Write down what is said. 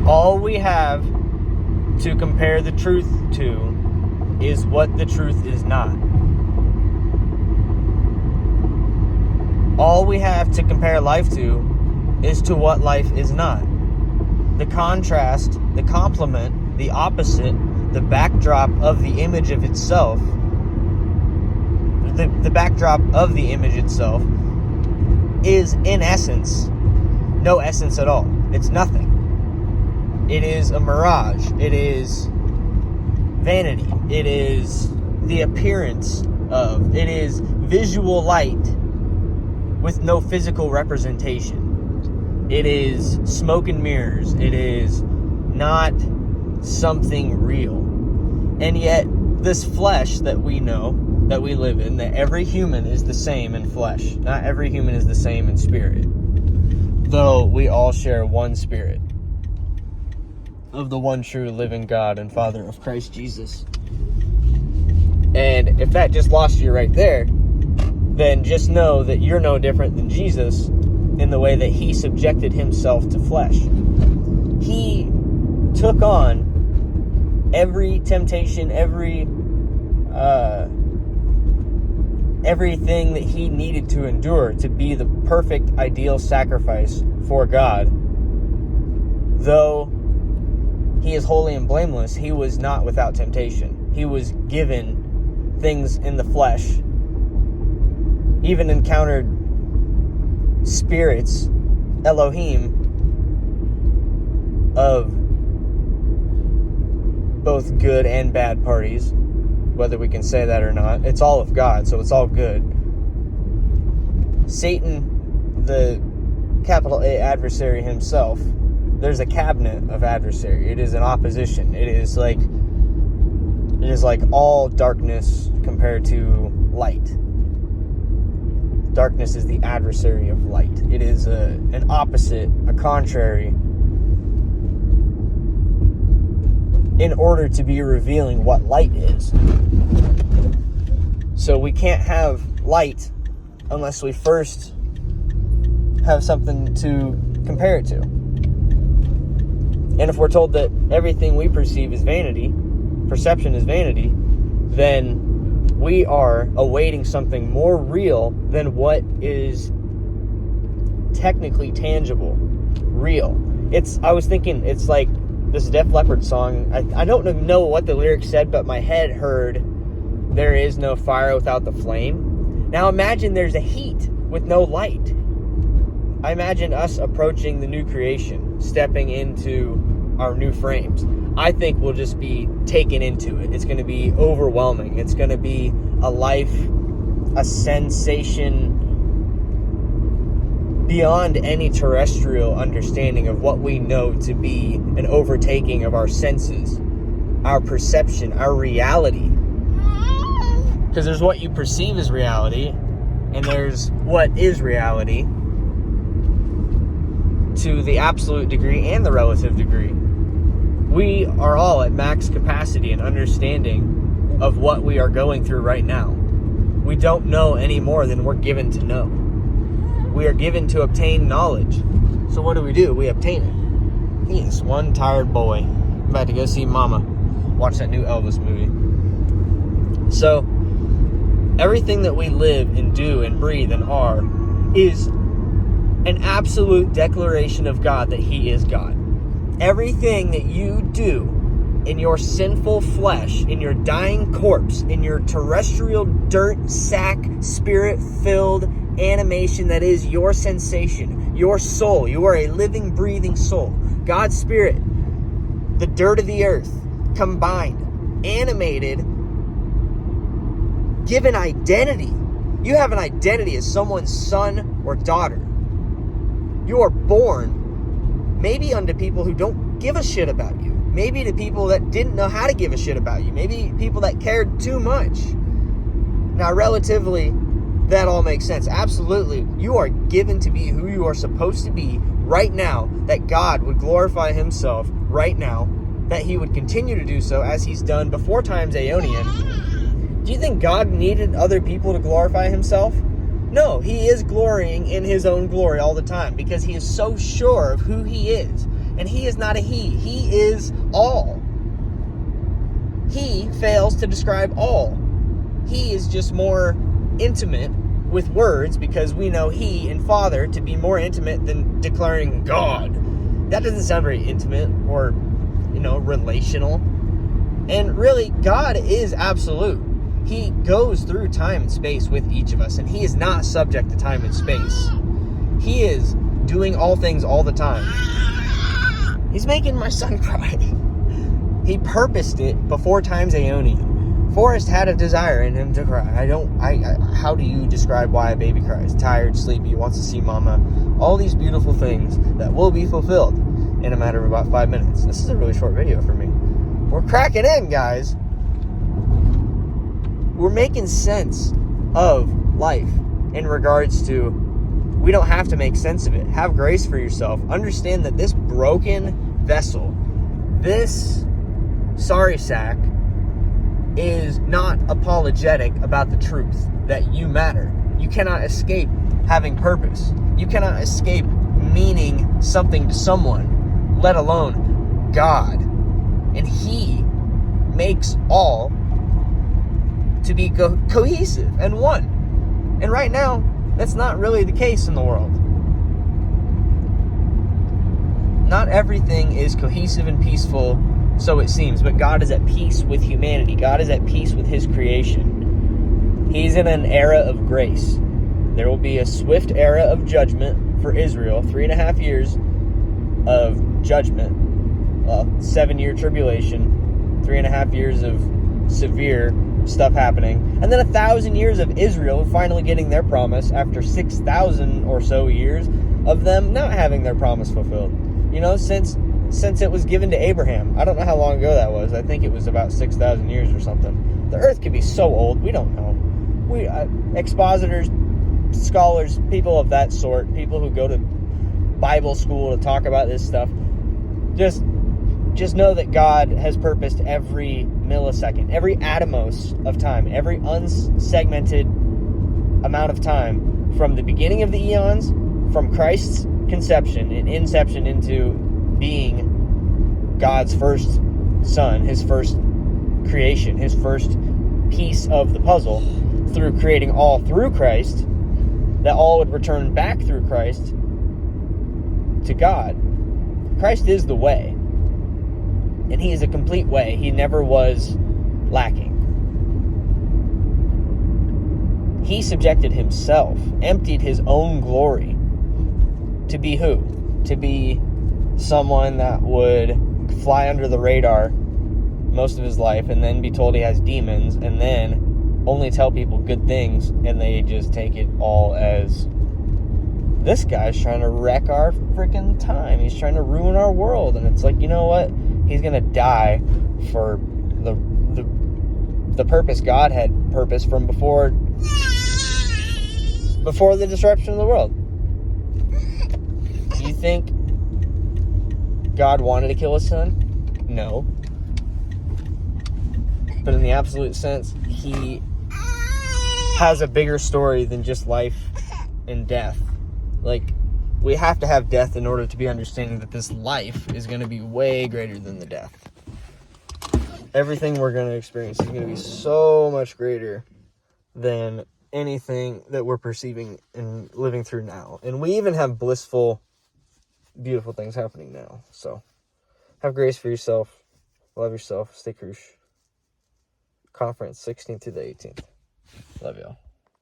All we have to compare the truth to is what the truth is not. All we have to compare life to is to what life is not. The contrast, the complement, the opposite, the backdrop of the image of itself, the backdrop of the image itself is, in essence, no essence at all. It's nothing. It is a mirage. It is vanity. It is the appearance of. It is visual light with no physical representation. It is smoke and mirrors. It is not something real. And yet, this flesh that we know, that we live in, that every human is the same in flesh. Not every human is the same in spirit. Though we all share one spirit of the one true living God and Father of Christ Jesus. And if that just lost you right there, then just know that you're no different than Jesus in the way that he subjected himself to flesh. He took on every temptation, everything that he needed to endure to be the perfect, ideal sacrifice for God. Though he is holy and blameless, he was not without temptation. He was given things in the flesh, even encountered spirits, Elohim, of both good and bad parties, whether we can say that or not. It's all of God, so it's all good. Satan, the capital A adversary himself, there's a cabinet of adversary. It is an opposition. It is like all darkness compared to light. Darkness is the adversary of light. It is an opposite, a contrary, in order to be revealing what light is. So we can't have light unless we first have something to compare it to. And if we're told that everything we perceive is vanity, perception is vanity, then we are awaiting something more real than what is technically tangible, real. I was thinking, it's like this Def Leppard song. I don't know what the lyrics said, but my head heard, "There is no fire without the flame." Now imagine there's a heat with no light. I imagine us approaching the new creation, stepping into our new frames. I think we'll just be taken into it. It's going to be overwhelming. It's going to be a life, a sensation beyond any terrestrial understanding of what we know to be an overtaking of our senses, our perception, our reality. Because there's what you perceive as reality, and there's what is reality to the absolute degree and the relative degree. We are all at max capacity and understanding of what we are going through right now. We don't know any more than we're given to know. We are given to obtain knowledge. So what do? We obtain it. He is one tired boy. I'm about to go see Mama. Watch that new Elvis movie. So, everything that we live and do and breathe and are is an absolute declaration of God that he is God. Everything that you do in your sinful flesh, in your dying corpse, in your terrestrial dirt sack, spirit-filled animation that is your sensation, your soul. You are a living, breathing soul. God's spirit, the dirt of the earth, combined, animated, given identity. You have an identity as someone's son or daughter. You are born maybe unto people who don't give a shit about you. Maybe to people that didn't know how to give a shit about you. Maybe people that cared too much. Now, relatively, that all makes sense. Absolutely, you are given to be who you are supposed to be right now, that God would glorify himself right now, that he would continue to do so as he's done before time's aeonian. Do you think God needed other people to glorify himself? No, he is glorying in his own glory all the time because he is so sure of who he is. And he is not a he. He is all. He fails to describe all. He is just more intimate with words because we know he and Father to be more intimate than declaring God. That doesn't sound very intimate or, relational. And really, God is absolute. He goes through time and space with each of us, and he is not subject to time and space. He is doing all things all the time. He's making my son cry. He purposed it before time's aeonian. Forrest had a desire in him to cry. How do you describe why a baby cries? Tired, sleepy, wants to see mama. All these beautiful things that will be fulfilled in a matter of about 5 minutes. This is a really short video for me. We're cracking in, guys. We're making sense of life in regards to we don't have to make sense of it. Have grace for yourself. Understand that this broken vessel, this sorry sack, is not apologetic about the truth that you matter. You cannot escape having purpose. You cannot escape meaning something to someone, let alone God. And he makes all to be cohesive and one. And right now, that's not really the case in the world. Not everything is cohesive and peaceful, so it seems, but God is at peace with humanity. God is at peace with his creation. He's in an era of grace. There will be a swift era of judgment for Israel, 3.5 years of judgment, 7-year tribulation, 3.5 years of severe stuff happening, and then 1,000 years of Israel finally getting their promise after 6,000 or so years of them not having their promise fulfilled. Since it was given to Abraham. I don't know how long ago that was. I think it was about 6,000 years or something. The earth could be so old, we don't know. Expositors, scholars, people of that sort, people who go to Bible school to talk about this stuff, just know that God has purposed every millisecond, every atomos of time, every unsegmented amount of time from the beginning of the eons, from Christ's conception and inception into being God's first son, his first creation, his first piece of the puzzle, through creating all through Christ, that all would return back through Christ to God. Christ is the way. And he is a complete way. He never was lacking. He subjected himself, emptied his own glory to be who? To be someone that would fly under the radar most of his life and then be told he has demons and then only tell people good things and they just take it all as this guy's trying to wreck our freaking time. He's trying to ruin our world. And it's like, you know what? He's going to die for the purpose God had purposed from before the disruption of the world. You think God wanted to kill his son? No. But in the absolute sense, he has a bigger story than just life and death. Like, we have to have death in order to be understanding that this life is going to be way greater than the death. Everything we're going to experience is going to be so much greater than anything that we're perceiving and living through now. And we even have blissful, beautiful things happening now. So, have grace for yourself. Love yourself. Stay crucial. Conference 16th to the 18th. Love y'all.